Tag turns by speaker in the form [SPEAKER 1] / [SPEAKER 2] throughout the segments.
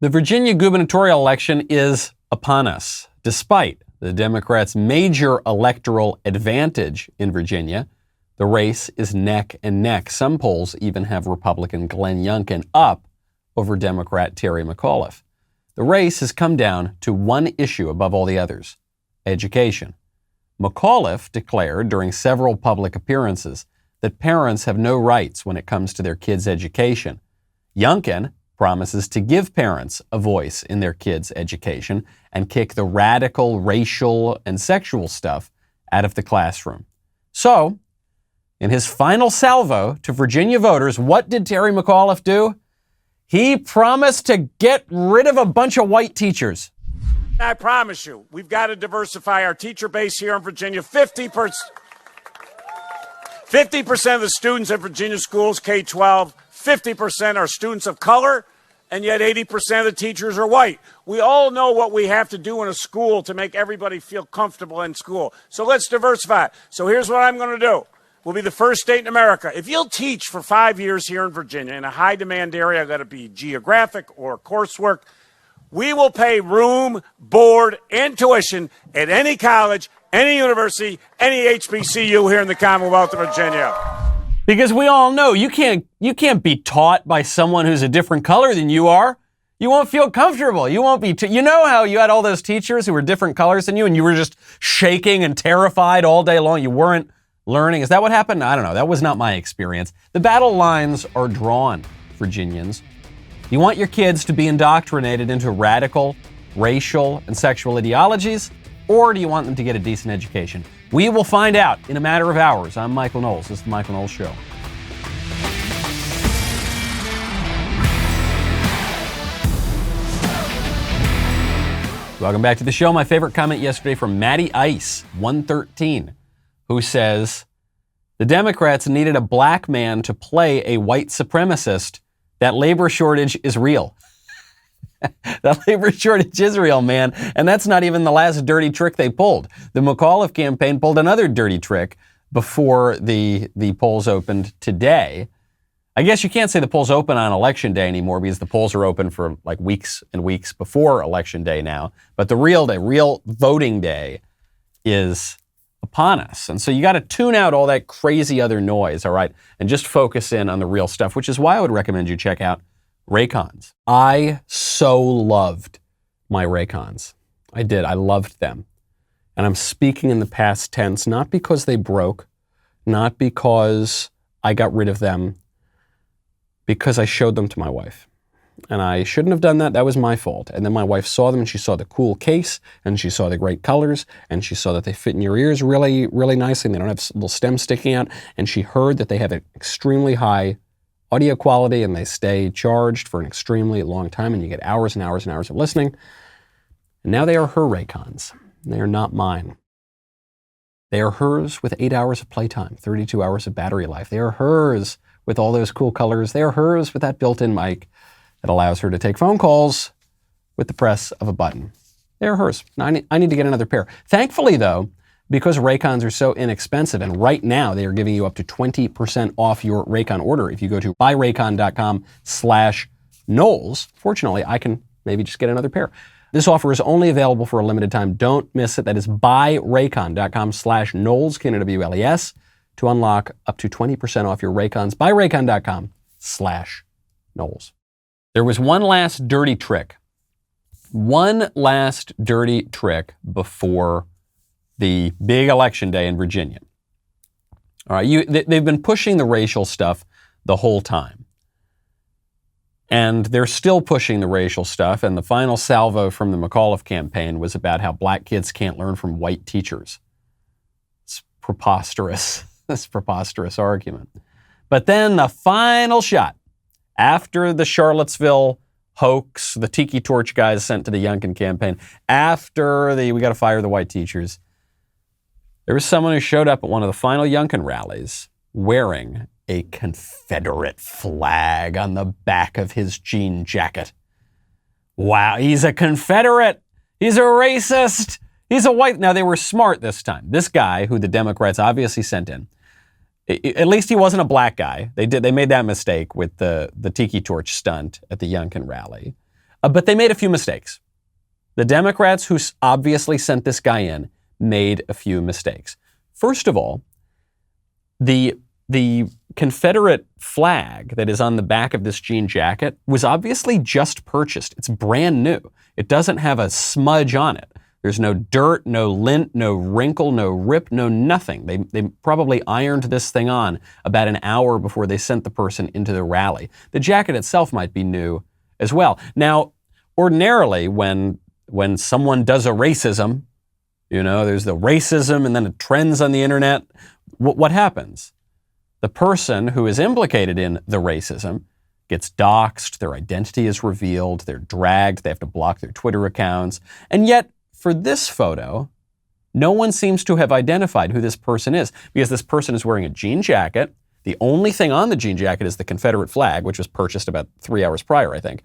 [SPEAKER 1] The Virginia gubernatorial election is upon us. Despite the Democrats' major electoral advantage in Virginia, the race is neck and neck. Some polls even have Republican Glenn Youngkin up over Democrat Terry McAuliffe. The race has come down to one issue above all the others: education. McAuliffe declared during several public appearances that parents have no rights when it comes to their kids' education. Youngkin promises to give parents a voice in their kids' education and kick the radical racial and sexual stuff out of the classroom. So, in his final salvo to Virginia voters, what did Terry McAuliffe do? He promised to get rid of a bunch of white teachers.
[SPEAKER 2] I promise you, we've got to diversify our teacher base here in Virginia. 50% of the students in Virginia schools, K-12, 50% are students of color, and yet 80% of the teachers are white. We all know what we have to do in a school to make everybody feel comfortable in school. So let's diversify. So here's what I'm going to do. We'll be the first state in America. If you'll teach for 5 years here in Virginia in a high-demand area, got to be geographic or coursework, we will pay room, board, and tuition at any college, any university, any HBCU here in the Commonwealth of Virginia.
[SPEAKER 1] Because we all know you can't be taught by someone who's a different color than you are. You won't feel comfortable. You won't be. You know how you had all those teachers who were different colors than you, and you were just shaking and terrified all day long. You weren't learning. Is that what happened? I don't know. That was not my experience. The battle lines are drawn, Virginians. You want your kids to be indoctrinated into radical, racial, and sexual ideologies, or do you want them to get a decent education? We will find out in a matter of hours. I'm Michael Knowles. This is The Michael Knowles Show. Welcome back to the show. My favorite comment yesterday from Matty Ice, 113, who says, the Democrats needed a black man to play a white supremacist. That labor shortage is real. That labor shortage is real, man. And that's not even the last dirty trick they pulled. The McAuliffe campaign pulled another dirty trick before the polls opened today. I guess you can't say the polls open on election day anymore because the polls are open for like weeks and weeks before election day now. But the real day, real voting day is upon us. And so you got to tune out all that crazy other noise, all right, and just focus in on the real stuff, which is why I would recommend you check out Raycons. I so loved my Raycons. I did. I loved them. And I'm speaking in the past tense, not because they broke, not because I got rid of them, because I showed them to my wife. And I shouldn't have done that. That was my fault. And then my wife saw them and she saw the cool case and she saw the great colors and she saw that they fit in your ears really, really nicely and they don't have little stems sticking out. And she heard that they have an extremely high audio quality and they stay charged for an extremely long time and you get hours and hours and hours of listening. And now they are her Raycons. They are not mine. They are hers with 8 hours of playtime, 32 hours of battery life. They are hers with all those cool colors. They are hers with that built-in mic that allows her to take phone calls with the press of a button. They're hers. Now, I need to get another pair. Thankfully, though, because Raycons are so inexpensive, and right now they are giving you up to 20% off your Raycon order if you go to buyraycon.com/Knowles. Fortunately, I can maybe just get another pair. This offer is only available for a limited time. Don't miss it. That is buyraycon.com/Knowles, Knowles, to unlock up to 20% off your Raycons. Buyraycon.com/Knowles. There was one last dirty trick before the big election day in Virginia. All right, they've been pushing the racial stuff the whole time. And they're still pushing the racial stuff, and the final salvo from the McAuliffe campaign was about how black kids can't learn from white teachers. It's preposterous. This preposterous argument. But then the final shot, after the Charlottesville hoax, the Tiki Torch guys sent to the Youngkin campaign, after we got to fire the white teachers, there was someone who showed up at one of the final Youngkin rallies wearing a Confederate flag on the back of his jean jacket. Wow, he's a Confederate. He's a racist. He's a white. Now, they were smart this time. This guy, who the Democrats obviously sent in, at least he wasn't a black guy. They made that mistake with the Tiki Torch stunt at the Youngkin rally. But they made a few mistakes. The Democrats who obviously sent this guy in made a few mistakes. First of all, the Confederate flag that is on the back of this jean jacket was obviously just purchased. It's brand new. It doesn't have a smudge on it. There's no dirt, no lint, no wrinkle, no rip, no nothing. They probably ironed this thing on about an hour before they sent the person into the rally. The jacket itself might be new as well. Now, ordinarily, when someone does a racism, there's the racism and then it trends on the internet. What happens? The person who is implicated in the racism gets doxxed, their identity is revealed, they're dragged, they have to block their Twitter accounts. And yet, for this photo, no one seems to have identified who this person is because this person is wearing a jean jacket. The only thing on the jean jacket is the Confederate flag, which was purchased about 3 hours prior, I think.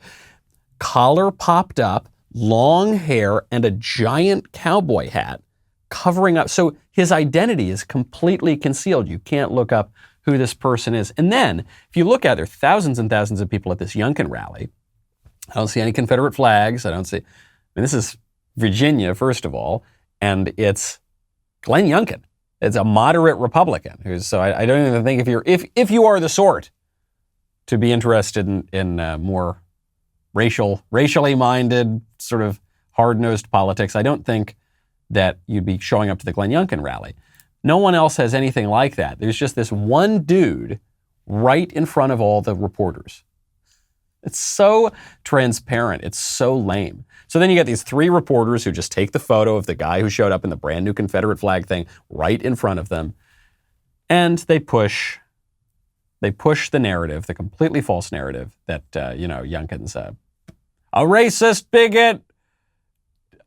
[SPEAKER 1] Collar popped up, long hair, and a giant cowboy hat covering up. So his identity is completely concealed. You can't look up who this person is. And then, if you look at it, there are thousands and thousands of people at this Youngkin rally. I don't see any Confederate flags. This is Virginia, first of all, and it's Glenn Youngkin. It's a moderate Republican. I don't even think if you are the sort to be interested in more racially minded, sort of hard-nosed politics, I don't think that you'd be showing up to the Glenn Youngkin rally. No one else has anything like that. There's just this one dude right in front of all the reporters. It's so transparent. It's so lame. So then you get these 3 reporters who just take the photo of the guy who showed up in the brand new Confederate flag thing right in front of them. And they push the narrative, the completely false narrative that, Youngkin's a racist, bigot,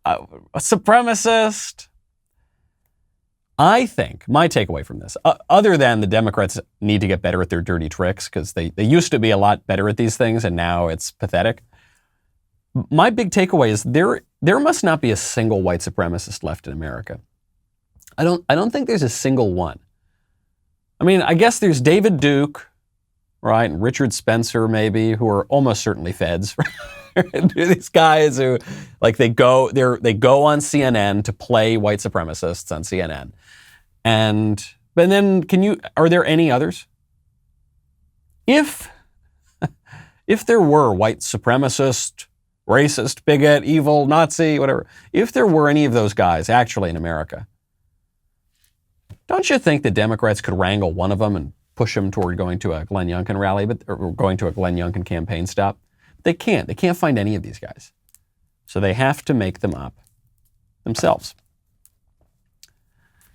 [SPEAKER 1] a supremacist. I think my takeaway from this, other than the Democrats need to get better at their dirty tricks because they used to be a lot better at these things and now it's pathetic. My big takeaway is there must not be a single white supremacist left in America. I don't think there's a single one. I mean, I guess there's David Duke, right, and Richard Spencer maybe, who are almost certainly feds. These guys who, they go on CNN to play white supremacists on CNN. But then are there any others? If there were white supremacist, racist, bigot, evil, Nazi, whatever, if there were any of those guys actually in America, don't you think the Democrats could wrangle one of them and push him toward going to a Glenn Youngkin rally, or going to a Glenn Youngkin campaign stop? They can't. They can't find any of these guys. So they have to make them up themselves.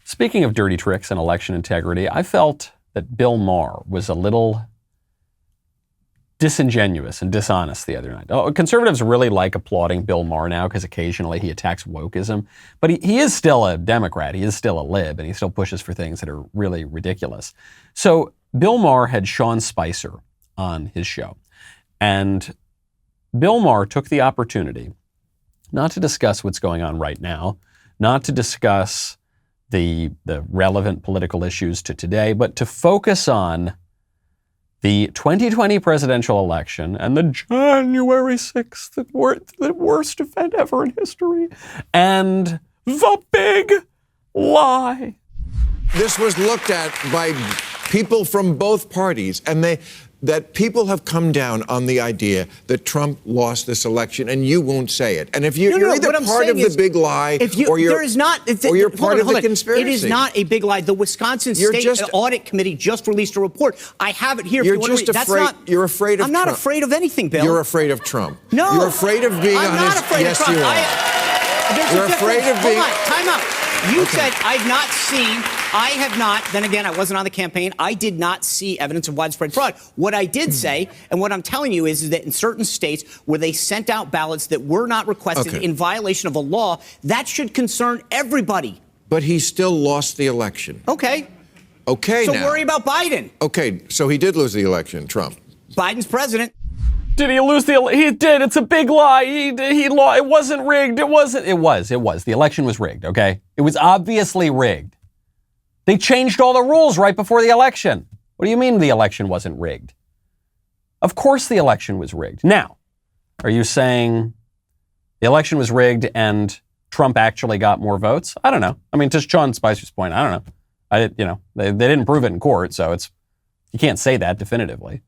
[SPEAKER 1] Speaking of dirty tricks and election integrity, I felt that Bill Maher was a little disingenuous and dishonest the other night. Conservatives really like applauding Bill Maher now because occasionally he attacks wokeism, but he is still a Democrat. He is still a lib, and he still pushes for things that are really ridiculous. So Bill Maher had Sean Spicer on his show, and Bill Maher took the opportunity not to discuss what's going on right now, not to discuss the relevant political issues to today, but to focus on the 2020 presidential election and the January 6th, the worst event ever in history, and the big lie.
[SPEAKER 3] This was looked at by people from both parties, and that people have come down on the idea that Trump lost this election, and you won't say it. And if you're either part of the big lie, or you're part of the conspiracy.
[SPEAKER 4] It is not a big lie. The Wisconsin State Audit Committee just released a report. I have it here.
[SPEAKER 3] You're just afraid. You're afraid of Trump.
[SPEAKER 4] I'm not afraid of anything, Bill.
[SPEAKER 3] You're afraid of Trump.
[SPEAKER 4] No.
[SPEAKER 3] You're afraid of being
[SPEAKER 4] I'm
[SPEAKER 3] on
[SPEAKER 4] not
[SPEAKER 3] his...
[SPEAKER 4] afraid
[SPEAKER 3] yes,
[SPEAKER 4] of Trump.
[SPEAKER 3] You are. You're afraid of being...
[SPEAKER 4] Hold on. Time out. You said I have not, then again, I wasn't on the campaign. I did not see evidence of widespread fraud. What I did say, and what I'm telling you is that in certain states where they sent out ballots that were not requested in violation of a law, that should concern everybody.
[SPEAKER 3] But he still lost the election.
[SPEAKER 4] Okay.
[SPEAKER 3] Okay,
[SPEAKER 4] so
[SPEAKER 3] now.
[SPEAKER 4] worry about Biden.
[SPEAKER 3] Okay, so he did lose the election, Trump.
[SPEAKER 4] Biden's president.
[SPEAKER 1] Did he lose he did. It's a big lie. He lost. It wasn't rigged. It was. The election was rigged, okay? It was obviously rigged. They changed all the rules right before the election. What do you mean the election wasn't rigged? Of course the election was rigged. Now, Are you saying the election was rigged and Trump actually got more votes? I don't know. I mean, to Sean Spicer's point, I don't know. They didn't prove it in court, so you can't say that definitively.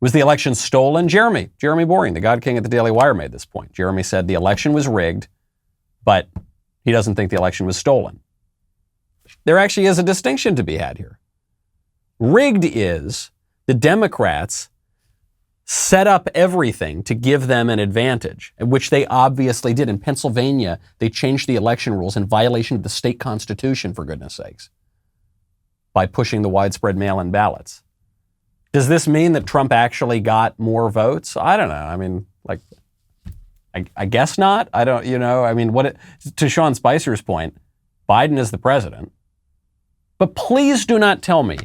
[SPEAKER 1] Was the election stolen? Jeremy Boring, the God King at the Daily Wire, made this point. Jeremy said the election was rigged, but he doesn't think the election was stolen. There actually is a distinction to be had here. Rigged is the Democrats set up everything to give them an advantage, which they obviously did. In Pennsylvania, they changed the election rules in violation of the state constitution, for goodness sakes, by pushing the widespread mail-in ballots. Does this mean that Trump actually got more votes? I don't know. I mean, I guess not. I don't, I mean, to Sean Spicer's point, Biden is the president. But please do not tell me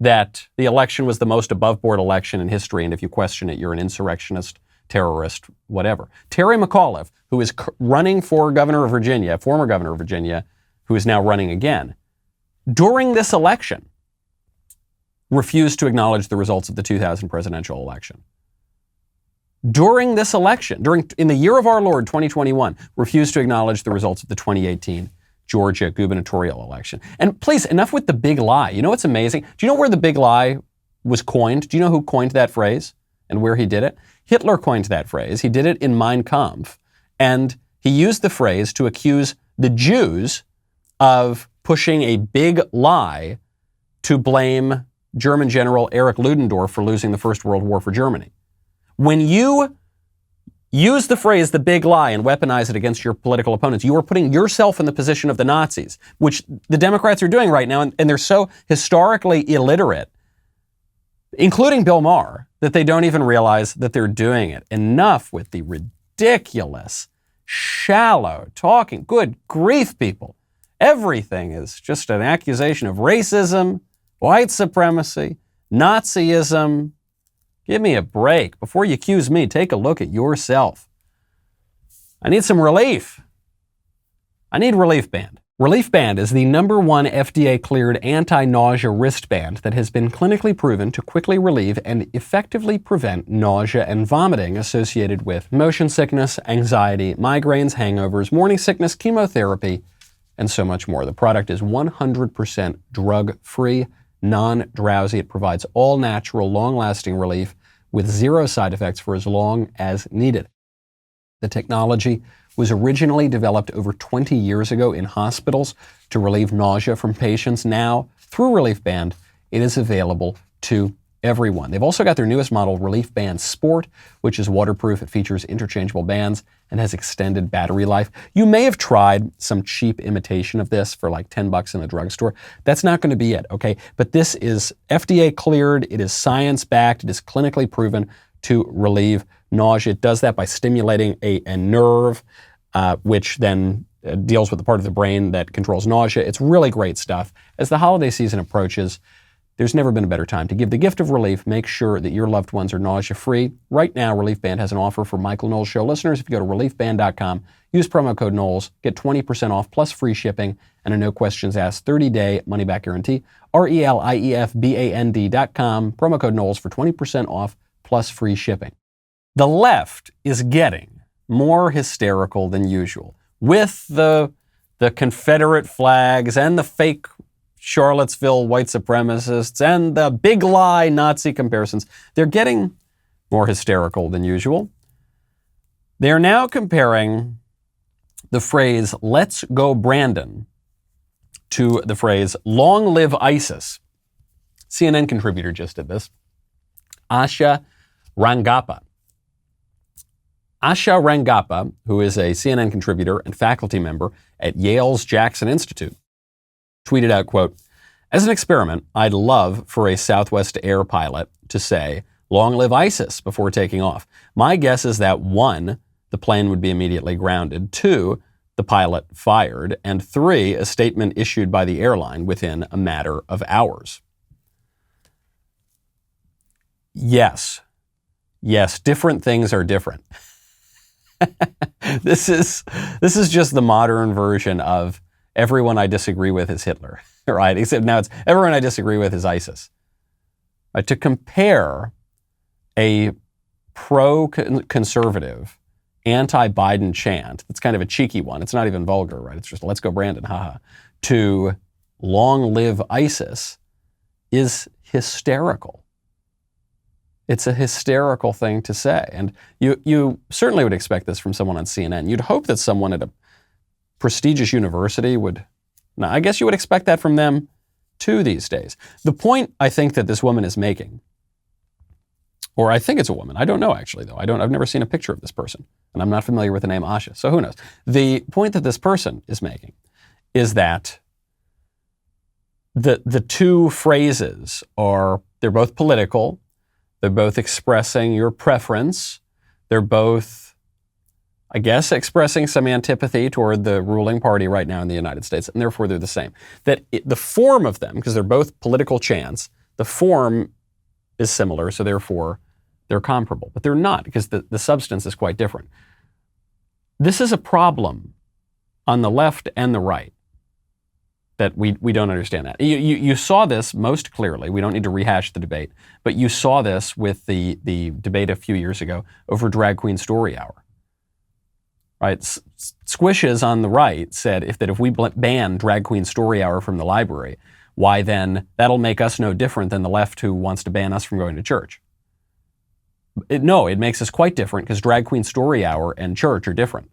[SPEAKER 1] that the election was the most above-board election in history, and if you question it, you're an insurrectionist, terrorist, whatever. Terry McAuliffe, who is running for governor of Virginia, former governor of Virginia, who is now running again, during this election, refused to acknowledge the results of the 2000 presidential election. During this election, in the year of our Lord, 2021, refused to acknowledge the results of the 2018 Georgia gubernatorial election. And please, enough with the big lie. You know what's amazing? Do you know where the big lie was coined? Do you know who coined that phrase and where he did it? Hitler coined that phrase. He did it in Mein Kampf. And he used the phrase to accuse the Jews of pushing a big lie to blame German General Erich Ludendorff for losing the First World War for Germany. When you use the phrase the big lie and weaponize it against your political opponents, you are putting yourself in the position of the Nazis, which the Democrats are doing right now, and they're so historically illiterate, including Bill Maher, that they don't even realize that they're doing it. Enough with the ridiculous, shallow talking. Good grief, people. Everything is just an accusation of racism, white supremacy, Nazism. Give me a break. Before you accuse me, take a look at yourself. I need some relief. I need Relief Band. Relief Band is the #1 FDA-cleared anti-nausea wristband that has been clinically proven to quickly relieve and effectively prevent nausea and vomiting associated with motion sickness, anxiety, migraines, hangovers, morning sickness, chemotherapy, and so much more. The product is 100% drug-free, non-drowsy. It provides all-natural, long-lasting relief with zero side effects for as long as needed. The technology was originally developed over 20 years ago in hospitals to relieve nausea from patients. Now, through Relief Band, it is available to everyone. They've also got their newest model, Relief Band Sport, which is waterproof. It features interchangeable bands and has extended battery life. You may have tried some cheap imitation of this for like $10 in a drugstore. That's not going to be it, okay? But this is FDA cleared. It is science-backed. It is clinically proven to relieve nausea. It does that by stimulating a nerve, which then deals with the part of the brain that controls nausea. It's really great stuff. As the holiday season approaches, there's never been a better time to give the gift of relief. Make sure that your loved ones are nausea-free. Right now, Relief Band has an offer for Michael Knowles Show listeners. If you go to reliefband.com, use promo code Knowles, get 20% off plus free shipping and a no questions asked 30-day money-back guarantee. RELIEFBAND.com, promo code Knowles for 20% off plus free shipping. The left is getting more hysterical than usual with the Confederate flags and the fake Charlottesville white supremacists and the big lie Nazi comparisons. They're getting more hysterical than usual. They're now comparing the phrase, "Let's go Brandon," to the phrase, "Long live ISIS." CNN contributor just did this. Asha Rangappa. Asha Rangappa, who is a CNN contributor and faculty member at Yale's Jackson Institute, tweeted out, quote, "As an experiment, I'd love for a Southwest Air pilot to say, 'Long live ISIS,' before taking off. My guess is that 1, the plane would be immediately grounded, 2, the pilot fired, and 3, a statement issued by the airline within a matter of hours." Yes, different things are different. This is just the modern version of everyone I disagree with is Hitler, right? Except now it's everyone I disagree with is ISIS. Right? To compare a pro-conservative, anti-Biden chant, that's kind of a cheeky one. It's not even vulgar, right? It's just, let's go Brandon, haha, to long live ISIS is hysterical. It's a hysterical thing to say. And you certainly would expect this from someone on CNN. You'd hope that someone at a prestigious university would, now I guess you would expect that from them too these days. The point I think that this woman is making, or I think it's a woman, I don't know actually though, I've never seen a picture of this person, and I'm not familiar with the name Asha, so who knows. The point that this person is making is that the two phrases are, they're both political, they're both expressing your preference, they're both, I guess, expressing some antipathy toward the ruling party right now in the United States, and therefore they're the same. That the form of them, because they're both political chants, the form is similar, so therefore they're comparable. But they're not, because the substance is quite different. This is a problem on the left and the right that we don't understand that. You saw this most clearly. We don't need to rehash the debate, but you saw this with the debate a few years ago over Drag Queen Story Hour. Right? Squishes on the right said if we ban Drag Queen Story Hour from the library, why then that'll make us no different than the left who wants to ban us from going to church. No, it makes us quite different because Drag Queen Story Hour and church are different.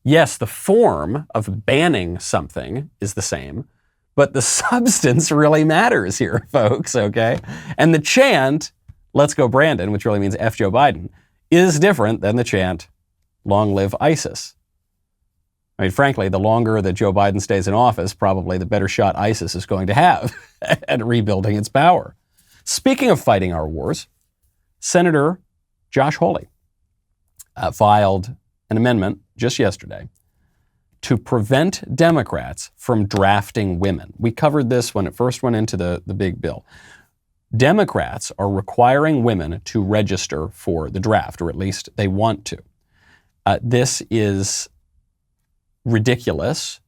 [SPEAKER 1] Yes, the form of banning something is the same, but the substance really matters here, folks, okay? And the chant, let's go Brandon, which really means F Joe Biden, is different than the chant, long live ISIS. I mean, frankly, the longer that Joe Biden stays in office, probably the better shot ISIS is going to have at rebuilding its power. Speaking of fighting our wars, Senator Josh Hawley filed an amendment just yesterday to prevent Democrats from drafting women. We covered this when it first went into the big bill. Democrats are requiring women to register for the draft, or at least they want to. This is ridiculous.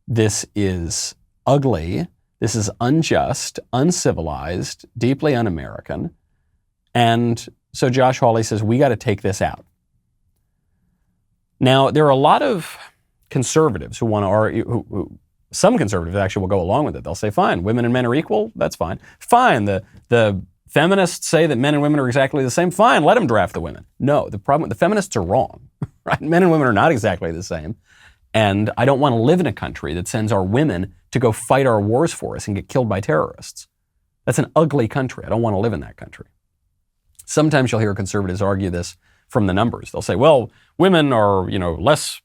[SPEAKER 1] This is ugly. This is unjust, uncivilized, deeply un-American. And so Josh Hawley says, we got to take this out. Now, there are a lot of conservatives who want to argue, some conservatives actually will go along with it. They'll say, fine, women and men are equal. That's fine. Fine, the feminists say that men and women are exactly the same. Fine, let them draft the women. No, the problem, the feminists are wrong. Right? Men and women are not exactly the same. And I don't want to live in a country that sends our women to go fight our wars for us and get killed by terrorists. That's an ugly country. I don't want to live in that country. Sometimes you'll hear conservatives argue this from the numbers. They'll say, well, women are, less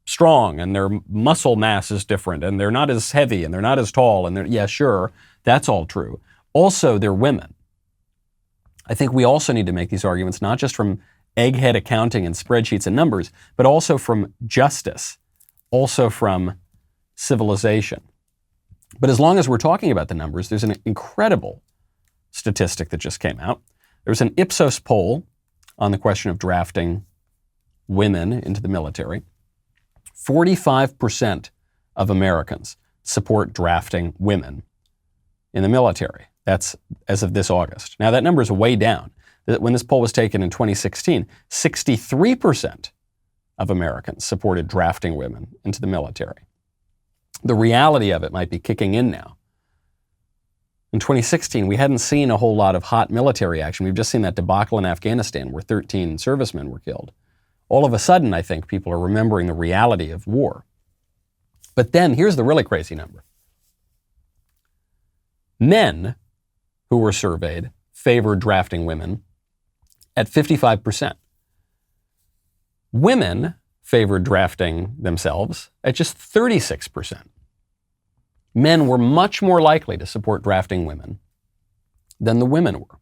[SPEAKER 1] strong and their muscle mass is different and they're not as heavy and they're not as tall. And yeah, sure, that's all true. Also, they're women. I think we also need to make these arguments not just from egghead accounting and spreadsheets and numbers, but also from justice, also from civilization. But as long as we're talking about the numbers, there's an incredible statistic that just came out. There was an Ipsos poll on the question of drafting women into the military. 45% of Americans support drafting women in the military. That's as of this August. Now, that number is way down. When this poll was taken in 2016, 63% of Americans supported drafting women into the military. The reality of it might be kicking in now. In 2016, we hadn't seen a whole lot of hot military action. We've just seen that debacle in Afghanistan where 13 servicemen were killed. All of a sudden, I think people are remembering the reality of war. But then here's the really crazy number. Men who were surveyed favored drafting women at 55%. Women favored drafting themselves at just 36%. Men were much more likely to support drafting women than the women were.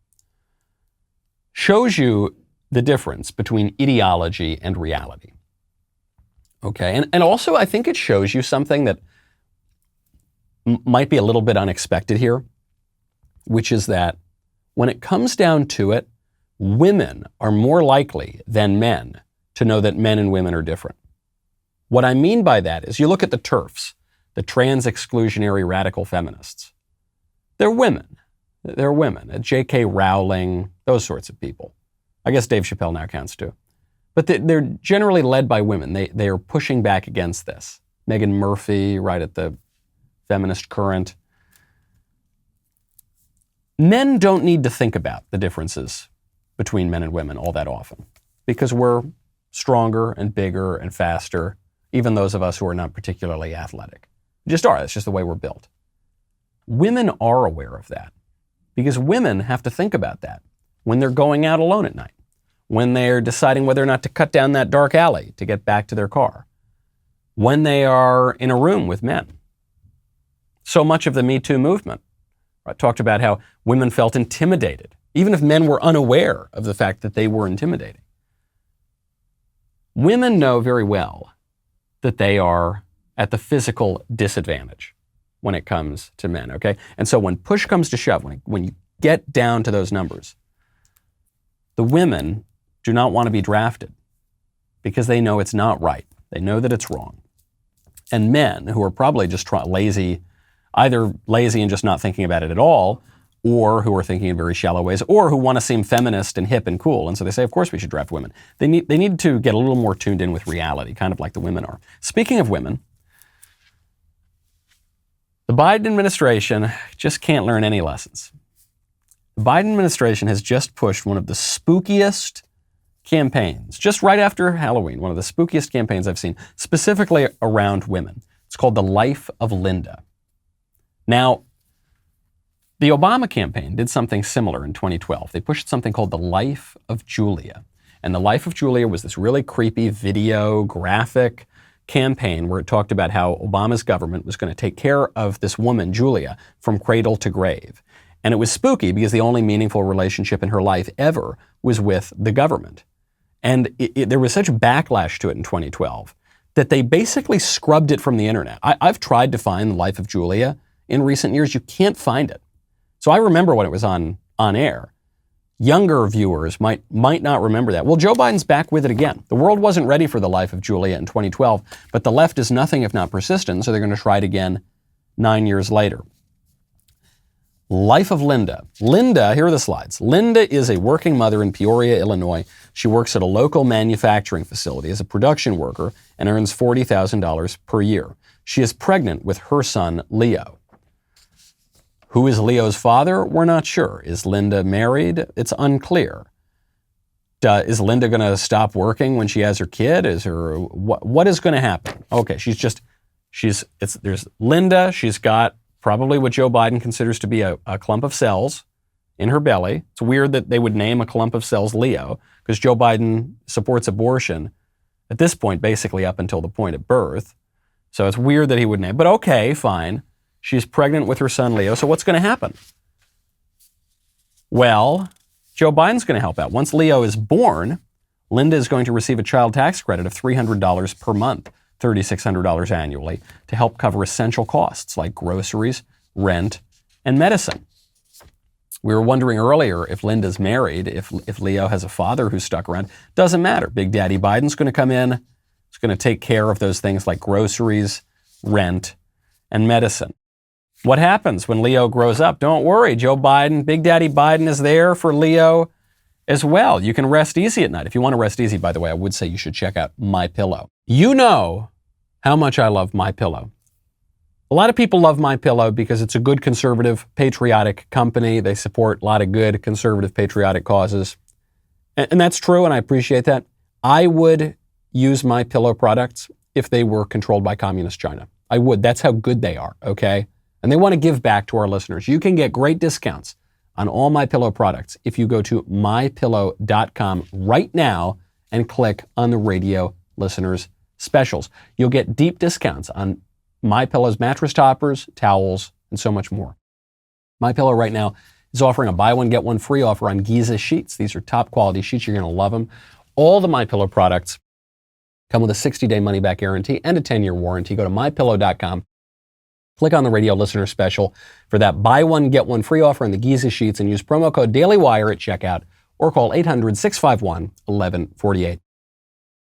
[SPEAKER 1] Shows you the difference between ideology and reality. Okay, and also I think it shows you something that might be a little bit unexpected here, which is that when it comes down to it, women are more likely than men to know that men and women are different. What I mean by that is you look at the TERFs, the trans-exclusionary radical feminists. They're women. They're women. J.K. Rowling, those sorts of people. I guess Dave Chappelle now counts too. But they're generally led by women. They are pushing back against this. Meghan Murphy, right at the feminist current. Men don't need to think about the differences between men and women all that often because we're stronger and bigger and faster, even those of us who are not particularly athletic. We just are. That's just the way we're built. Women are aware of that because women have to think about that when they're going out alone at night, when they're deciding whether or not to cut down that dark alley to get back to their car, when they are in a room with men. So much of the Me Too movement talked about how women felt intimidated, even if men were unaware of the fact that they were intimidating. Women know very well that they are at the physical disadvantage when it comes to men, okay? And so when push comes to shove, when you get down to those numbers, the women do not want to be drafted because they know it's not right. They know that it's wrong. And men who are probably just lazy, either lazy and just not thinking about it at all, or who are thinking in very shallow ways, or who want to seem feminist and hip and cool. And so they say, of course we should draft women. They need to get a little more tuned in with reality, kind of like the women are. Speaking of women, the Biden administration just can't learn any lessons. The Biden administration has just pushed one of the spookiest campaigns, just right after Halloween, one of the spookiest campaigns I've seen, specifically around women. It's called The Life of Linda. Now, the Obama campaign did something similar in 2012. They pushed something called The Life of Julia. And The Life of Julia was this really creepy video, graphic campaign where it talked about how Obama's government was going to take care of this woman, Julia, from cradle to grave. And it was spooky because the only meaningful relationship in her life ever was with the government. And there was such backlash to it in 2012 that they basically scrubbed it from the internet. I've tried to find The Life of Julia in recent years. You can't find it. So I remember when it was on air. Younger viewers might not remember that. Well, Joe Biden's back with it again. The world wasn't ready for The Life of Julia in 2012, but the left is nothing if not persistent, so they're going to try it again 9 years later. Life of Linda. Linda, here are the slides. Linda is a working mother in Peoria, Illinois. She works at a local manufacturing facility as a production worker and earns $40,000 per year. She is pregnant with her son, Leo. Who is Leo's father? We're not sure. Is Linda married? It's unclear. Is Linda going to stop working when she has her kid? What is going to happen? Okay, there's Linda. She's got probably what Joe Biden considers to be a clump of cells in her belly. It's weird that they would name a clump of cells Leo because Joe Biden supports abortion at this point, basically up until the point of birth. So it's weird that he would name, but okay, fine. She's pregnant with her son Leo. So what's going to happen? Well, Joe Biden's going to help out. Once Leo is born, Linda is going to receive a child tax credit of $300 per month, $3,600 annually, to help cover essential costs like groceries, rent, and medicine. We were wondering earlier if Linda's married, if Leo has a father who's stuck around. Doesn't matter. Big Daddy Biden's going to come in. He's going to take care of those things like groceries, rent, and medicine. What happens when Leo grows up? Don't worry. Joe Biden, Big Daddy Biden is there for Leo as well. You can rest easy at night. If you want to rest easy, by the way, I would say you should check out MyPillow. You know how much I love MyPillow. A lot of people love MyPillow because it's a good conservative, patriotic company. They support a lot of good conservative, patriotic causes. And that's true, and I appreciate that. I would use MyPillow products if they were controlled by communist China. I would. That's how good they are, okay? And they want to give back to our listeners. You can get great discounts on all MyPillow products if you go to mypillow.com right now and click on the radio listeners specials. You'll get deep discounts on MyPillow's mattress toppers, towels, and so much more. MyPillow right now is offering a buy one, get one free offer on Giza sheets. These are top quality sheets. You're going to love them. All the MyPillow products come with a 60-day money-back guarantee and a 10-year warranty. Go to mypillow.com. Click on the radio listener special for that buy one, get one free offer on the Giza sheets and use promo code DailyWire at checkout or call 800-651-1148.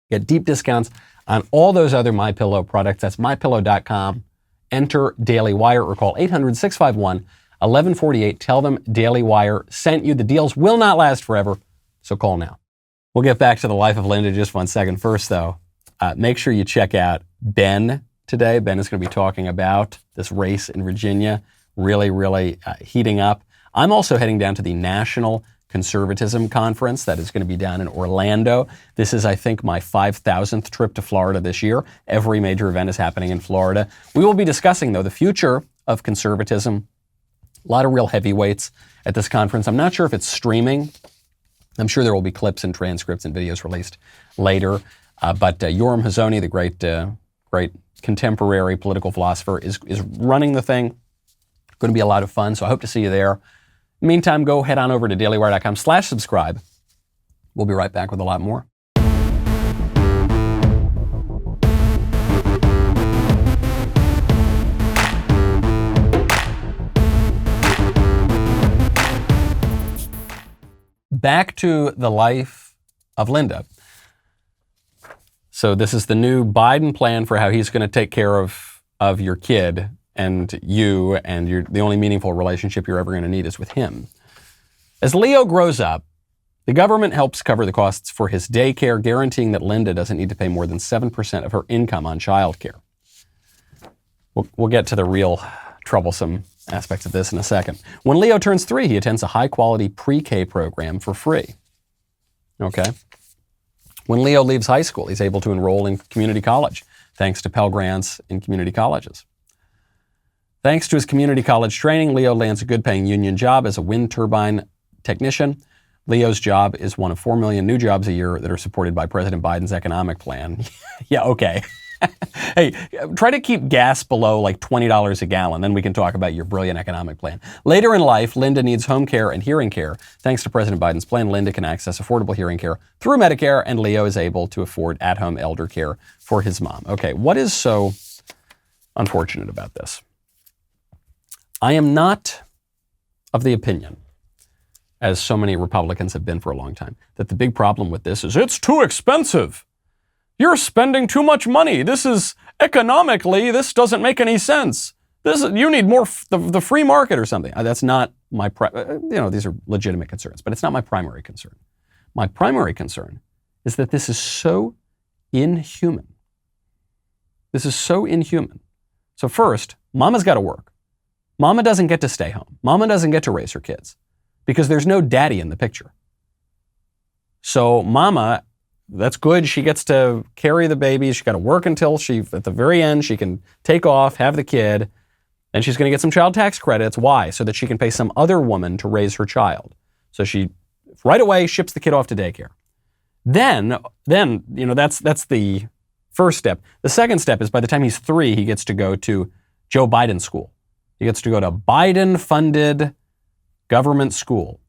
[SPEAKER 1] Get deep discounts on all those other MyPillow products. That's mypillow.com. Enter DailyWire or call 800-651-1148. Tell them Daily Wire sent you. The deals will not last forever, so call now. We'll get back to the life of Linda in just 1 second. First, though, make sure you check out Ben today. Ben is going to be talking about this race in Virginia, really heating up. I'm also heading down to the National Conservatism Conference that is going to be down in Orlando. This is, I think, my 5,000th trip to Florida this year. Every major event is happening in Florida. We will be discussing, though, the future of conservatism. A lot of real heavyweights at this conference. I'm not sure if it's streaming. I'm sure there will be clips and transcripts and videos released later. But Yoram Hazony, the great contemporary political philosopher, is running the thing. Going to be a lot of fun, so I hope to see you there. Meantime, go head on over to dailywire.com/subscribe. We'll be right back with a lot more. Back to the life of Linda. So this is the new Biden plan for how he's going to take care of your kid and you, and the only meaningful relationship you're ever going to need is with him. As Leo grows up, the government helps cover the costs for his daycare, guaranteeing that Linda doesn't need to pay more than 7% of her income on childcare. We'll get to the real troublesome aspects of this in a second. When Leo turns 3, he attends a high-quality pre-K program for free. Okay? When Leo leaves high school, he's able to enroll in community college, thanks to Pell Grants in community colleges. Thanks to his community college training, Leo lands a good-paying union job as a wind turbine technician. Leo's job is one of 4 million new jobs a year that are supported by President Biden's economic plan. Yeah, okay. Hey, try to keep gas below like $20 a gallon, then we can talk about your brilliant economic plan. Later in life, Linda needs home care and hearing care. Thanks to President Biden's plan, Linda can access affordable hearing care through Medicare, and Leo is able to afford at-home elder care for his mom. Okay, what is so unfortunate about this? I am not of the opinion, as so many Republicans have been for a long time, that the big problem with this is it's too expensive. You're spending too much money. This is economically, this doesn't make any sense. You need more the free market or something. That's not my, these are legitimate concerns, but it's not my primary concern. My primary concern is that this is so inhuman. This is so inhuman. So first, mama's got to work. Mama doesn't get to stay home. Mama doesn't get to raise her kids because there's no daddy in the picture. So mama, that's good. She gets to carry the baby. She's got to work until at the very end, she can take off, have the kid, and she's going to get some child tax credits. Why? So that she can pay some other woman to raise her child. So she right away ships the kid off to daycare. Then that's the first step. The second step is by the time he's 3, he gets to go to Joe Biden school. He gets to go to Biden-funded government school.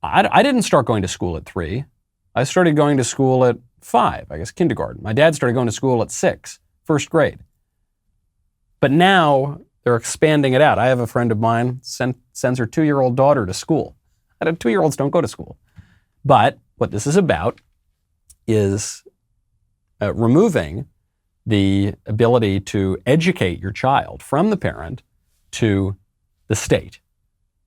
[SPEAKER 1] I didn't start going to school at 3. I started going to school at 5, I guess kindergarten. My dad started going to school at 6, first grade. But now they're expanding it out. I have a friend of mine sends her 2-year-old daughter to school. 2-year-olds don't go to school. But what this is about is removing the ability to educate your child from the parent to the state.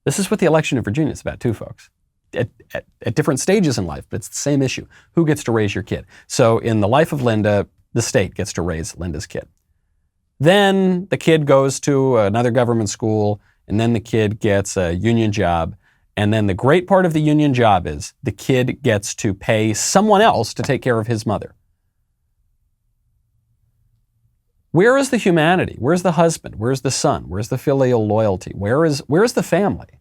[SPEAKER 1] This is what the election in Virginia is about too, folks. At different stages in life, but it's the same issue. Who gets to raise your kid? So in the life of Linda, the state gets to raise Linda's kid. Then the kid goes to another government school, and then the kid gets a union job. And then the great part of the union job is the kid gets to pay someone else to take care of his mother. Where is the humanity? Where's the husband? Where's the son? Where's the filial loyalty? Where's the family?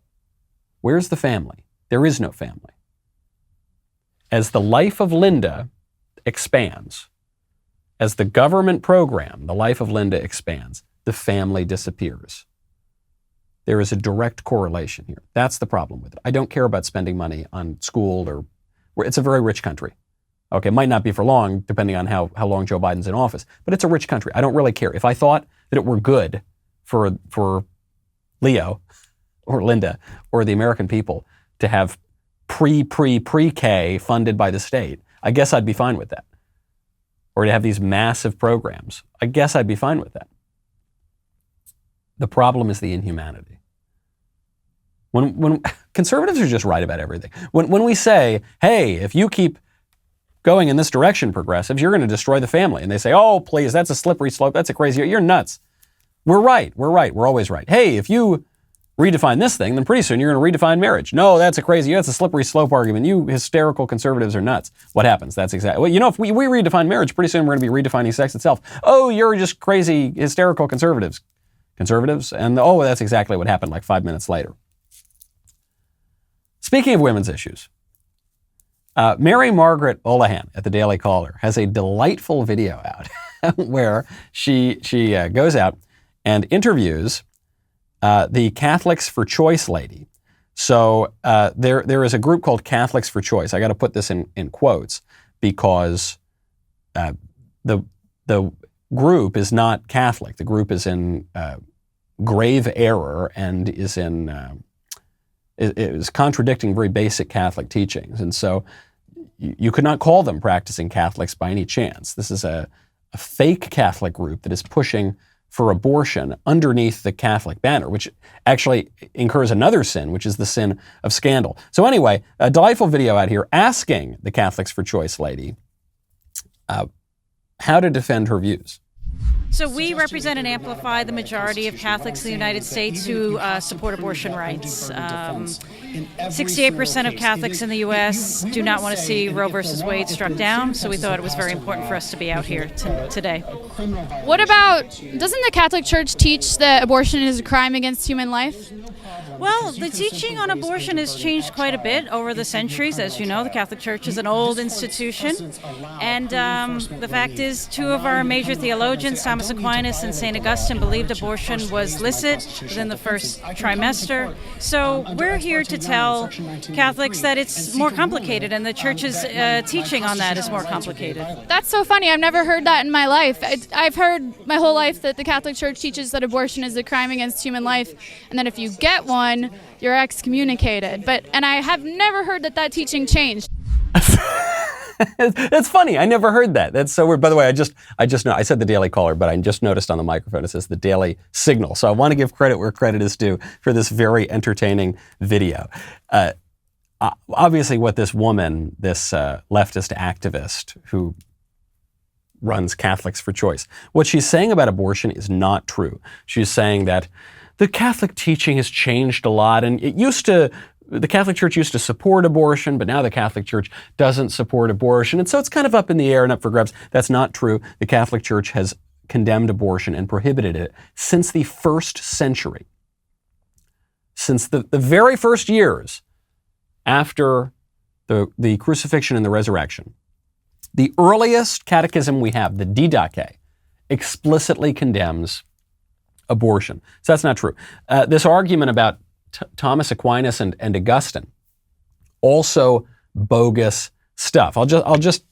[SPEAKER 1] Where's the family? There is no family. As the life of Linda expands, as the government program, the life of Linda expands, the family disappears. There is a direct correlation here. That's the problem with it. I don't care about spending money on school it's a very rich country. Okay, it might not be for long, depending on how long Joe Biden's in office, but it's a rich country. I don't really care. If I thought that it were good for Leo or Linda or the American people to have pre-K funded by the state, I guess I'd be fine with that. Or to have these massive programs, I guess I'd be fine with that. The problem is the inhumanity. When conservatives are just right about everything. When we say, hey, if you keep going in this direction, progressives, you're going to destroy the family. And they say, oh, please, that's a slippery slope. That's a crazy, you're nuts. We're right. We're always right. Hey, if you redefine this thing, then pretty soon you're going to redefine marriage. No, that's a slippery slope argument. You hysterical conservatives are nuts. What happens? That's exactly, well, if we redefine marriage, pretty soon we're going to be redefining sex itself. Oh, you're just crazy, hysterical conservatives. And that's exactly what happened like 5 minutes later. Speaking of women's issues, Mary Margaret Olahan at the Daily Caller has a delightful video out where she goes out and interviews the Catholics for Choice lady. So there is a group called Catholics for Choice. I got to put this in quotes because the group is not Catholic. The group is in grave error and is is contradicting very basic Catholic teachings. And so you could not call them practicing Catholics by any chance. This is a fake Catholic group that is pushing for abortion underneath the Catholic banner, which actually incurs another sin, which is the sin of scandal. So anyway, a delightful video out here asking the Catholics for Choice lady how to defend her views.
[SPEAKER 5] So we represent and amplify the majority of Catholics in the United States who support abortion rights. 68% of Catholics in the U.S. do not want to see Roe versus Wade struck down, so we thought it was very important for us to be out here today.
[SPEAKER 6] What about, doesn't the Catholic Church teach that abortion is a crime against human life?
[SPEAKER 5] Well, the teaching on abortion has changed quite a bit over the centuries. As you know, the Catholic Church is an old institution. And the fact is, two of our major theologians, Thomas Aquinas and St. Augustine, believed abortion was licit within the first trimester. So we're here to tell Catholics that it's more complicated, and the Church's teaching on that is more complicated.
[SPEAKER 6] That's so funny. I've never heard that in my life. I've heard my whole life that the Catholic Church teaches that abortion is a crime against human life, and that if you get one, you're excommunicated. And I have never heard that teaching changed.
[SPEAKER 1] That's funny. I never heard that. That's so weird. By the way, I just know I said the Daily Caller, but I just noticed on the microphone it says the Daily Signal. So I want to give credit where credit is due for this very entertaining video. Obviously, what this woman, this leftist activist who runs Catholics for Choice, what she's saying about abortion is not true. She's saying that the Catholic teaching has changed a lot, and the Catholic Church used to support abortion, but now the Catholic Church doesn't support abortion, and so it's kind of up in the air and up for grabs. That's not true. The Catholic Church has condemned abortion and prohibited it since the first century. Since the very first years after the crucifixion and the resurrection, the earliest catechism we have, the Didache, explicitly condemns abortion. So that's not true. This argument about Thomas Aquinas and Augustine, also bogus stuff. I'll just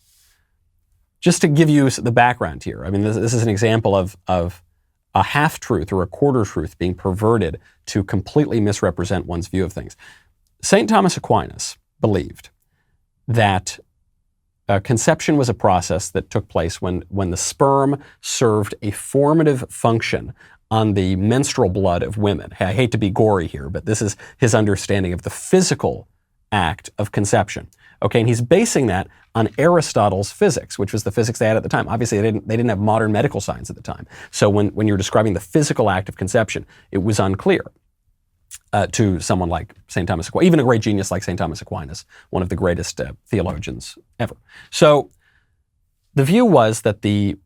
[SPEAKER 1] to give you the background here. I mean, this is an example of a half-truth or a quarter-truth being perverted to completely misrepresent one's view of things. St. Thomas Aquinas believed that conception was a process that took place when the sperm served a formative function on the menstrual blood of women. I hate to be gory here, but this is his understanding of the physical act of conception. Okay, and he's basing that on Aristotle's physics, which was the physics they had at the time. Obviously, they didn't have modern medical science at the time. So when you're describing the physical act of conception, it was unclear to someone like St. Thomas Aquinas, even a great genius like St. Thomas Aquinas, one of the greatest theologians ever. So the view was that the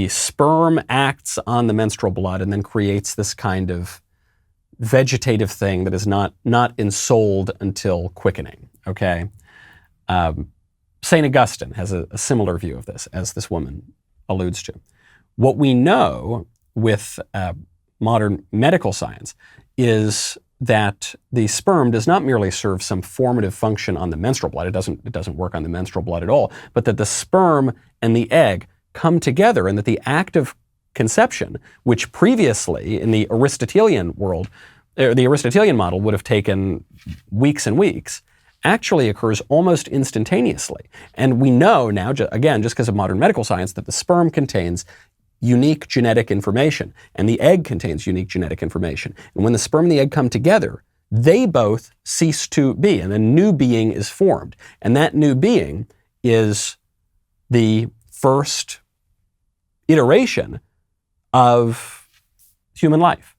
[SPEAKER 1] sperm acts on the menstrual blood and then creates this kind of vegetative thing that is not ensouled until quickening, okay? St. Augustine has a similar view of this, as this woman alludes to. What we know with modern medical science is that the sperm does not merely serve some formative function on the menstrual blood, it doesn't work on the menstrual blood at all, but that the sperm and the egg come together, and that the act of conception, which previously in the Aristotelian world, the Aristotelian model would have taken weeks and weeks, actually occurs almost instantaneously. And we know now, again, just because of modern medical science, that the sperm contains unique genetic information, and the egg contains unique genetic information. And when the sperm and the egg come together, they both cease to be, and a new being is formed. And that new being is the first iteration of human life.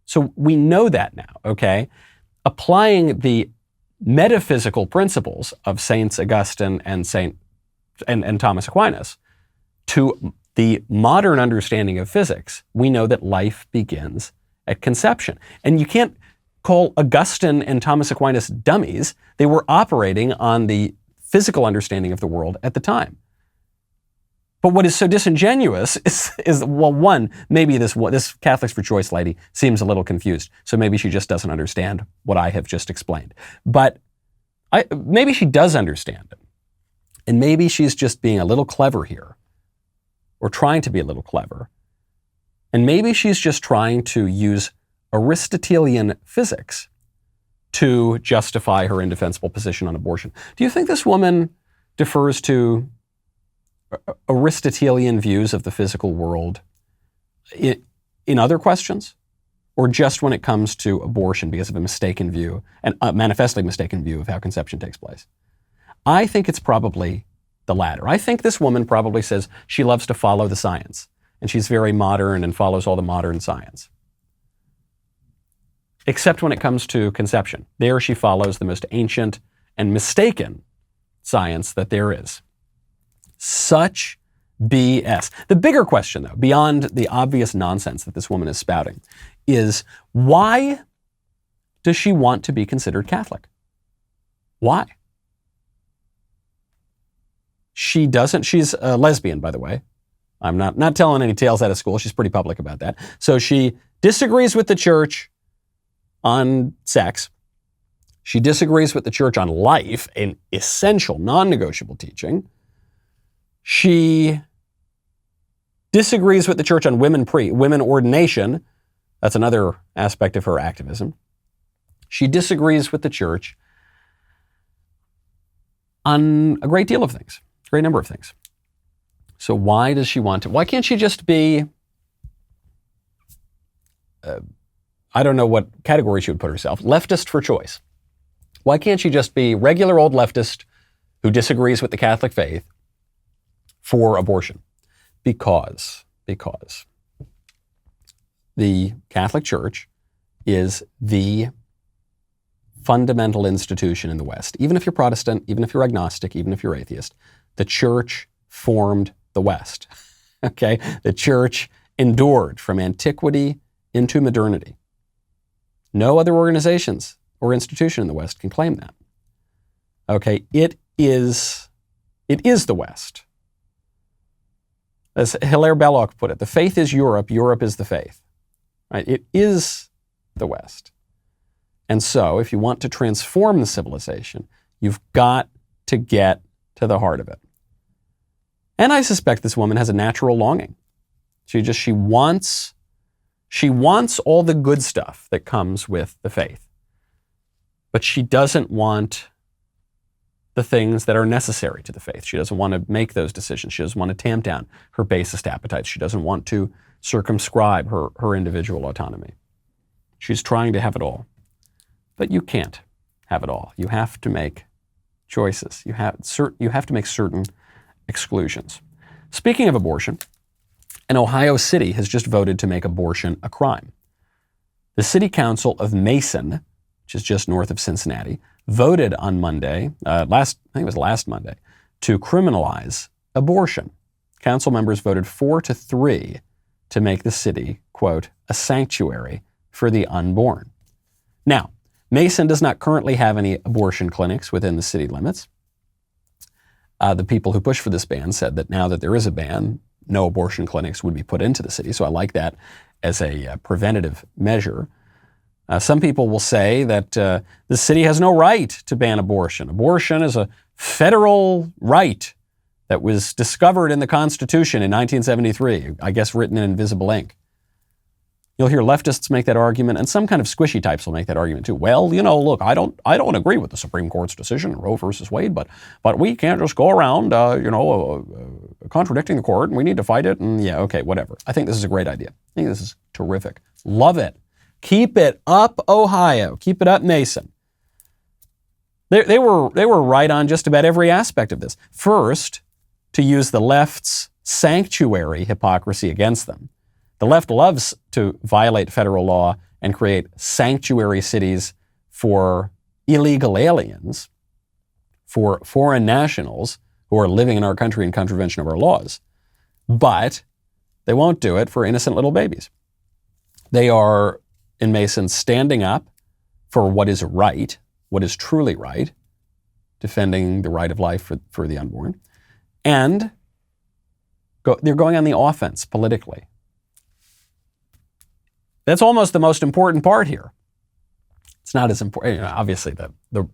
[SPEAKER 1] So we know that now, okay? Applying the metaphysical principles of Saints Augustine and Thomas Aquinas to the modern understanding of physics, we know that life begins at conception. And you can't call Augustine and Thomas Aquinas dummies. They were operating on the physical understanding of the world at the time. But what is so disingenuous is well, one, maybe this Catholics for Choice lady seems a little confused, so maybe she just doesn't understand what I have just explained. But maybe she does understand it. And maybe she's just being a little clever here, or trying to be a little clever. And maybe she's just trying to use Aristotelian physics to justify her indefensible position on abortion. Do you think this woman defers to Aristotelian views of the physical world in other questions, or just when it comes to abortion because of a mistaken view, and a manifestly mistaken view of how conception takes place? I think it's probably the latter. I think this woman probably says she loves to follow the science, and she's very modern and follows all the modern science. Except when it comes to conception. There she follows the most ancient and mistaken science that there is. Such BS. The bigger question, though, beyond the obvious nonsense that this woman is spouting, is why does she want to be considered Catholic? Why? She doesn't. She's a lesbian, by the way. I'm not telling any tales out of school. She's pretty public about that. So she disagrees with the church on sex. She disagrees with the church on life, an essential, non-negotiable teaching. She disagrees with the church on women ordination. That's another aspect of her activism. She disagrees with the church on a great deal of things, a great number of things. So why does she want to? Why can't she just be, I don't know what category she would put herself, leftist for choice? Why can't she just be regular old leftist who disagrees with the Catholic faith for abortion? Because the Catholic Church is the fundamental institution in the West. Even if you're Protestant, even if you're agnostic, even if you're atheist, the Church formed the West. Okay? The Church endured from antiquity into modernity. No other organizations or institution in the West can claim that. Okay? It is the West. As Hilaire Belloc put it, the faith is Europe, Europe is the faith. Right? It is the West. And so, if you want to transform the civilization, you've got to get to the heart of it. And I suspect this woman has a natural longing. She wants all the good stuff that comes with the faith. But she doesn't want the things that are necessary to the faith. She doesn't want to make those decisions. She doesn't want to tamp down her basest appetites. She doesn't want to circumscribe her individual autonomy. She's trying to have it all. But you can't have it all. You have to make choices. You have to make certain exclusions. Speaking of abortion, an Ohio city has just voted to make abortion a crime. The City Council of Mason, which is just north of Cincinnati, voted on Monday, last Monday, to criminalize abortion. Council members voted 4-3 to make the city, quote, a sanctuary for the unborn. Now, Mason does not currently have any abortion clinics within the city limits. The people who pushed for this ban said that now that there is a ban, no abortion clinics would be put into the city. So I like that as a preventative measure. Some people will say that the city has no right to ban abortion. Abortion is a federal right that was discovered in the Constitution in 1973, I guess written in invisible ink. You'll hear leftists make that argument, and some kind of squishy types will make that argument too. Well, look, I don't agree with the Supreme Court's decision, Roe versus Wade, but we can't just go around, contradicting the court, and we need to fight it, and yeah, okay, whatever. I think this is a great idea. I think this is terrific. Love it. Keep it up, Ohio. Keep it up, Mason. They were right on just about every aspect of this. First, to use the left's sanctuary hypocrisy against them. The left loves to violate federal law and create sanctuary cities for illegal aliens, for foreign nationals who are living in our country in contravention of our laws. But they won't do it for innocent little babies. They are, in Mason, standing up for what is right, what is truly right, defending the right of life for the unborn, and they're going on the offense politically. That's almost the most important part here. It's not as important. Obviously, the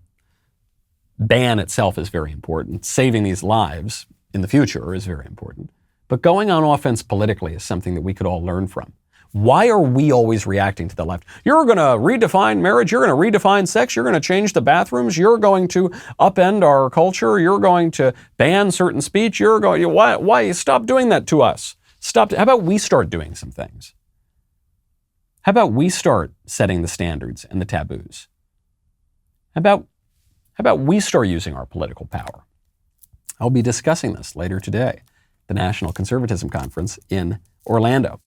[SPEAKER 1] ban itself is very important. Saving these lives in the future is very important. But going on offense politically is something that we could all learn from. Why are we always reacting to the left? You're going to redefine marriage. You're going to redefine sex. You're going to change the bathrooms. You're going to upend our culture. You're going to ban certain speech. Why? Stop doing that to us. Stop. How about we start doing some things? How about we start setting the standards and the taboos? How about we start using our political power? I'll be discussing this later today, the National Conservatism Conference in Orlando.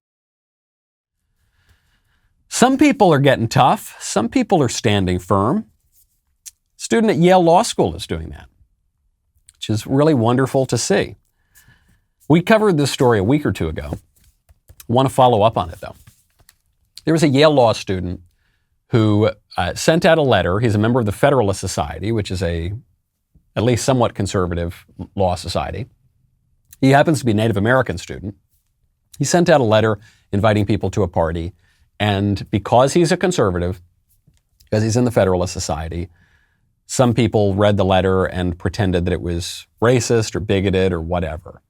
[SPEAKER 1] Some people are getting tough. Some people are standing firm. A student at Yale Law School is doing that, which is really wonderful to see. We covered this story a week or two ago. I want to follow up on it, though. There was a Yale Law student who sent out a letter. He's a member of the Federalist Society, which is at least somewhat conservative law society. He happens to be a Native American student. He sent out a letter inviting people to a party. And because he's a conservative, because he's in the Federalist Society, some people read the letter and pretended that it was racist or bigoted or whatever.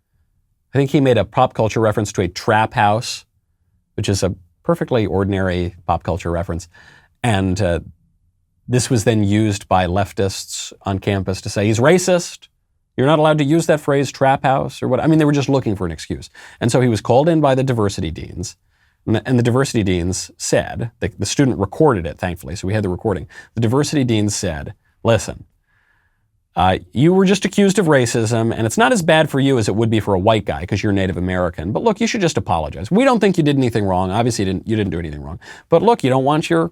[SPEAKER 1] I think he made a pop culture reference to a trap house, which is a perfectly ordinary pop culture reference. And this was then used by leftists on campus to say, he's racist. You're not allowed to use that phrase, trap house, or what. I mean, they were just looking for an excuse. And so he was called in by the diversity deans. And the diversity deans said, the student recorded it, thankfully, so we had the recording. The diversity deans said, listen, you were just accused of racism, and it's not as bad for you as it would be for a white guy because you're Native American. But look, you should just apologize. We don't think you did anything wrong. Obviously, you didn't do anything wrong. But look, you don't want your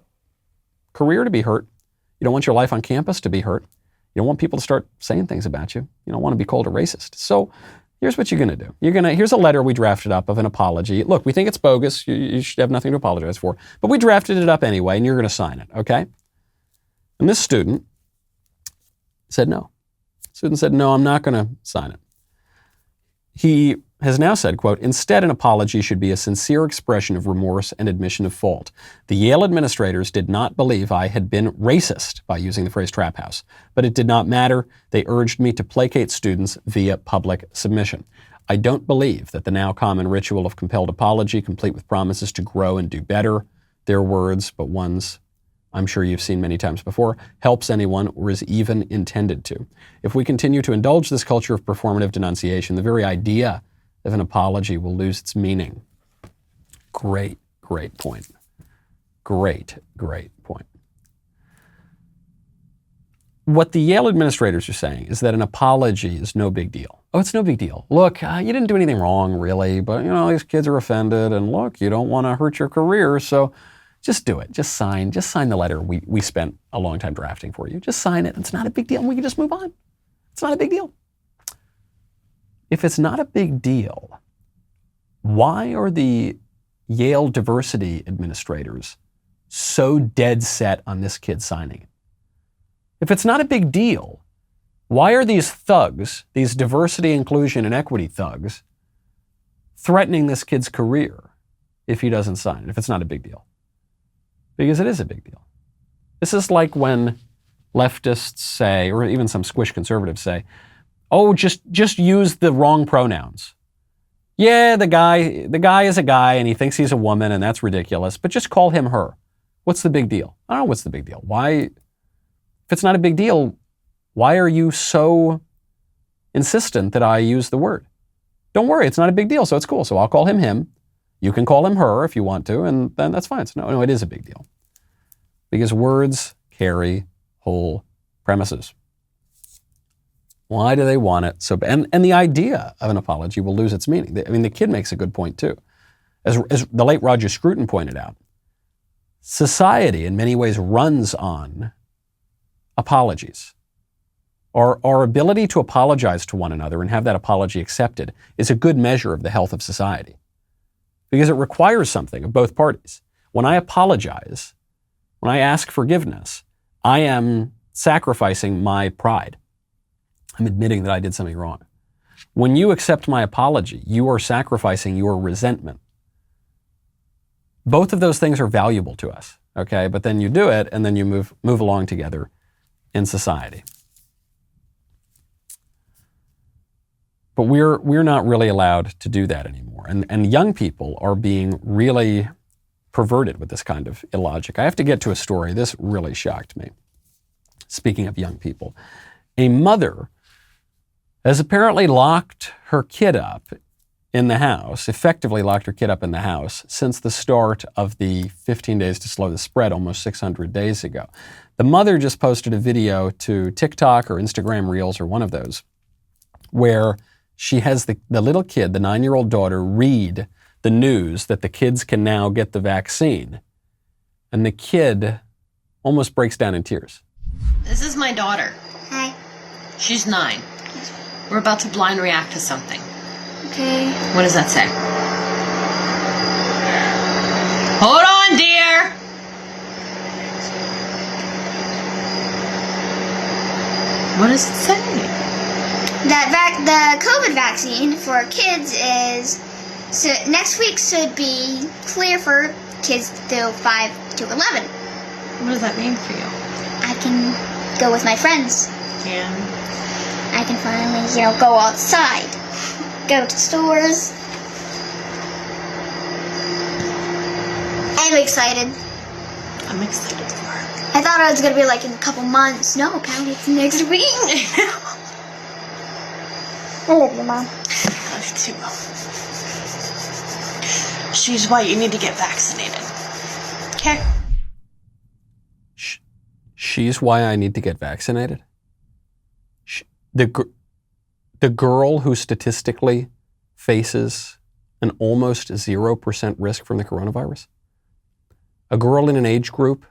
[SPEAKER 1] career to be hurt. You don't want your life on campus to be hurt. You don't want people to start saying things about you. You don't want to be called a racist. So here's what you're going to do. Here's a letter we drafted up of an apology. Look, we think it's bogus. You should have nothing to apologize for. But we drafted it up anyway, and you're going to sign it, okay? And this student said no. The student said, no, I'm not going to sign it. He has now said, quote, instead an apology should be a sincere expression of remorse and admission of fault. The Yale administrators did not believe I had been racist by using the phrase trap house, but it did not matter. They urged me to placate students via public submission. I don't believe that the now common ritual of compelled apology, complete with promises to grow and do better, their words, but ones I'm sure you've seen many times before, helps anyone or is even intended to. If we continue to indulge this culture of performative denunciation, the very idea of an apology will lose its meaning. Great point. Great point. What the Yale administrators are saying is that an apology is no big deal. Oh, it's no big deal. Look, you didn't do anything wrong, really, but, these kids are offended, and look, you don't want to hurt your career, so just do it. Just sign the letter we spent a long time drafting for you. Just sign it. It's not a big deal, and we can just move on. It's not a big deal. If it's not a big deal, why are the Yale diversity administrators so dead set on this kid signing it? If it's not a big deal, why are these thugs, these diversity, inclusion, and equity thugs, threatening this kid's career if he doesn't sign it, if it's not a big deal? Because it is a big deal. This is like when leftists say, or even some squish conservatives say, oh, just use the wrong pronouns. Yeah, the guy is a guy and he thinks he's a woman and that's ridiculous, but just call him her. What's the big deal? I don't know what's the big deal. Why, if it's not a big deal, why are you so insistent that I use the word? Don't worry, it's not a big deal, so it's cool. So I'll call him him. You can call him her if you want to, and then that's fine. So no, it is a big deal. Because words carry whole premises. Why do they want it so bad? And the idea of an apology will lose its meaning. I mean, the kid makes a good point too. As the late Roger Scruton pointed out, society in many ways runs on apologies. Our ability to apologize to one another and have that apology accepted is a good measure of the health of society. Because it requires something of both parties. When I apologize, when I ask forgiveness, I am sacrificing my pride. I'm admitting that I did something wrong. When you accept my apology, you are sacrificing your resentment. Both of those things are valuable to us, okay? But then you do it, and then you move along together in society. But we're not really allowed to do that anymore. And young people are being really perverted with this kind of illogic. I have to get to a story. This really shocked me. Speaking of young people, a mother has apparently locked her kid up in the house, effectively locked her kid up in the house since the start of the 15 days to slow the spread almost 600 days ago. The mother just posted a video to TikTok or Instagram Reels or one of those where she has the little kid, the 9-year-old daughter, read the news that the kids can now get the vaccine. And the kid almost breaks down in tears.
[SPEAKER 7] This is my daughter.
[SPEAKER 8] Hi.
[SPEAKER 7] She's 9. We're about to blind react to something.
[SPEAKER 8] Okay.
[SPEAKER 7] What does that say? Hold on, dear! What does it say?
[SPEAKER 8] The COVID vaccine for kids is, so next week should be clear for kids through 5 to 11.
[SPEAKER 7] What does that mean for you?
[SPEAKER 8] I can go with my friends.
[SPEAKER 7] Yeah.
[SPEAKER 8] I can finally, go outside, go to stores. I'm excited.
[SPEAKER 7] I'm excited for her.
[SPEAKER 8] I thought it was going to be like in a couple months. No, apparently it's next week. I love you, Mom.
[SPEAKER 7] I love you too, Mom. She's white. You need to get vaccinated. Okay?
[SPEAKER 1] She's why I need to get vaccinated? The girl who statistically faces an almost 0% risk from the coronavirus? A girl in an age group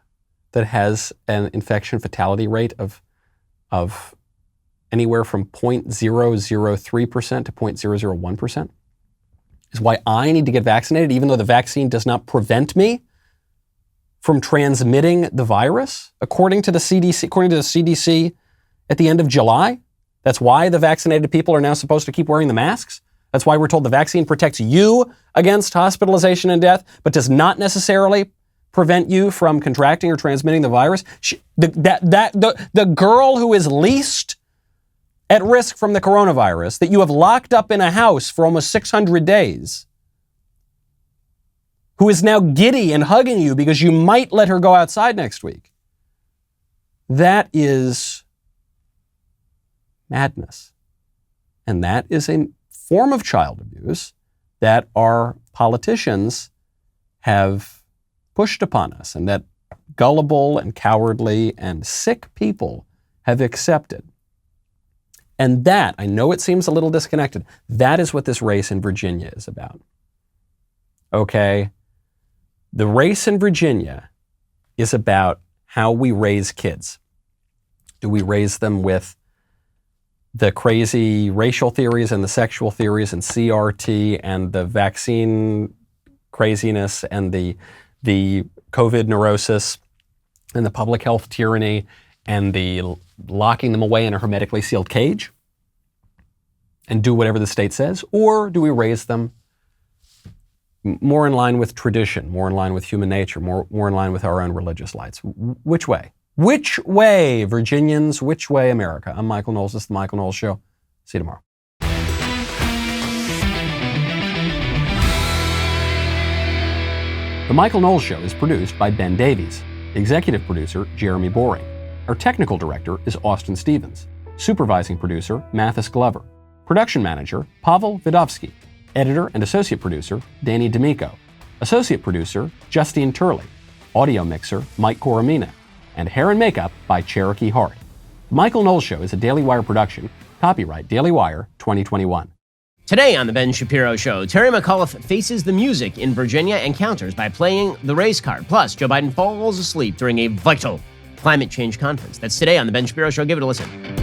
[SPEAKER 1] that has an infection fatality rate of anywhere from 0.003% to 0.001% is why I need to get vaccinated, even though the vaccine does not prevent me from transmitting the virus, according to the CDC at the end of July. That's why the vaccinated people are now supposed to keep wearing the masks. That's why we're told the vaccine protects you against hospitalization and death, but does not necessarily prevent you from contracting or transmitting the virus. The girl who is least at risk from the coronavirus, that you have locked up in a house for almost 600 days, who is now giddy and hugging you because you might let her go outside next week. That is madness. And that is a form of child abuse that our politicians have pushed upon us and that gullible and cowardly and sick people have accepted. And that, I know it seems a little disconnected, that is what this race in Virginia is about. Okay? The race in Virginia is about how we raise kids. Do we raise them with the crazy racial theories and the sexual theories and CRT and the vaccine craziness and the COVID neurosis and the public health tyranny and the locking them away in a hermetically sealed cage and do whatever the state says? Or do we raise them more in line with tradition, more in line with human nature, more in line with our own religious lights? Which way? Which way, Virginians? Which way, America? I'm Michael Knowles. This is The Michael Knowles Show. See you tomorrow. The Michael Knowles Show is produced by Ben Davies. Executive producer, Jeremy Boring. Our technical director is Austin Stevens. Supervising producer, Mathis Glover. Production manager, Pavel Vidovsky. Editor and associate producer, Danny D'Amico. Associate producer, Justine Turley. Audio mixer, Mike Coromina. And hair and makeup by Cherokee Hart. The Michael Knowles Show is a Daily Wire production. Copyright Daily Wire 2021.
[SPEAKER 9] Today on The Ben Shapiro Show, Terry McAuliffe faces the music in Virginia and counters by playing the race card. Plus, Joe Biden falls asleep during a vital climate change conference. That's today on The Ben Shapiro Show. Give it a listen.